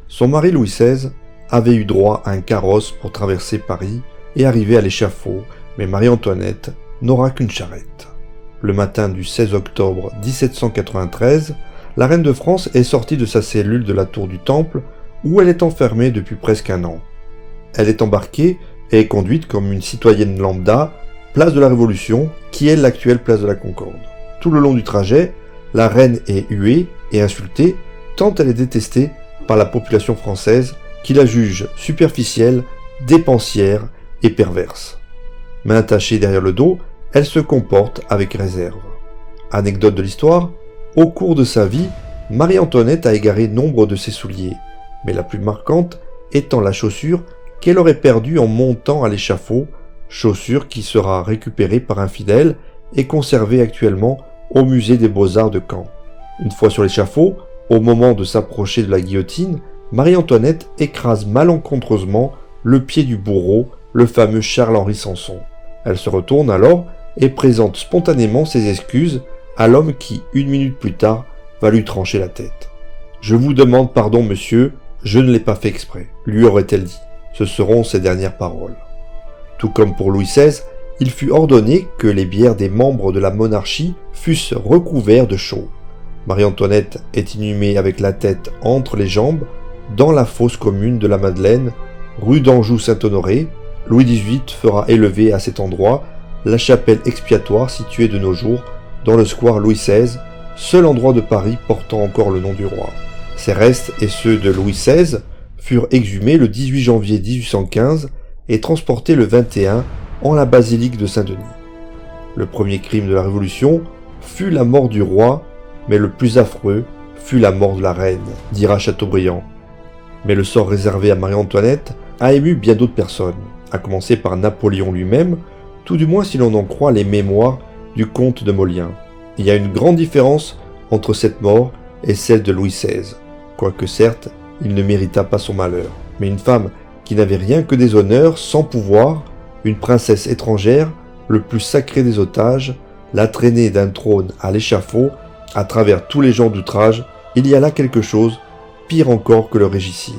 son mari Louis XVI avait eu droit à un carrosse pour traverser Paris et arriver à l'échafaud, mais Marie-Antoinette n'aura qu'une charrette. Le matin du 16 octobre 1793, la reine de France est sortie de sa cellule de la tour du Temple, où elle est enfermée depuis presque un an. Elle est embarquée et est conduite comme une citoyenne lambda, place de la Révolution, qui est l'actuelle place de la Concorde. Tout le long du trajet, la reine est huée et insultée, tant elle est détestée par la population française qui la juge superficielle, dépensière et perverse. Main attachée derrière le dos, elle se comporte avec réserve. Anecdote de l'histoire, au cours de sa vie, Marie-Antoinette a égaré nombre de ses souliers, mais la plus marquante étant la chaussure qu'elle aurait perdue en montant à l'échafaud, chaussure qui sera récupérée par un fidèle et conservée actuellement au musée des Beaux-Arts de Caen. Une fois sur l'échafaud, au moment de s'approcher de la guillotine, Marie-Antoinette écrase malencontreusement le pied du bourreau, le fameux Charles-Henri Sanson. Elle se retourne alors et présente spontanément ses excuses à l'homme qui, une minute plus tard, va lui trancher la tête. « Je vous demande pardon, monsieur, je ne l'ai pas fait exprès », lui aurait-elle dit. Ce seront ses dernières paroles. Tout comme pour Louis XVI, il fut ordonné que les bières des membres de la monarchie fussent recouverts de chaux. Marie-Antoinette est inhumée avec la tête entre les jambes dans la fosse commune de la Madeleine, rue d'Anjou-Saint-Honoré. Louis XVIII fera élever à cet endroit la chapelle expiatoire située de nos jours dans le square Louis XVI, seul endroit de Paris portant encore le nom du roi. Ses restes et ceux de Louis XVI furent exhumés le 18 janvier 1815 et transportés le 21 en la basilique de Saint-Denis. Le premier crime de la Révolution fut la mort du roi, mais le plus affreux fut la mort de la reine, dira Chateaubriand. Mais le sort réservé à Marie-Antoinette a ému bien d'autres personnes, à commencer par Napoléon lui-même, tout du moins si l'on en croit les mémoires du comte de Molien. Il y a une grande différence entre cette mort et celle de Louis XVI, quoique certes, il ne mérita pas son malheur. Mais une femme qui n'avait rien que des honneurs, sans pouvoir, une princesse étrangère, le plus sacré des otages, la traînée d'un trône à l'échafaud, à travers tous les genres d'outrage, il y a là quelque chose, pire encore que le régicide.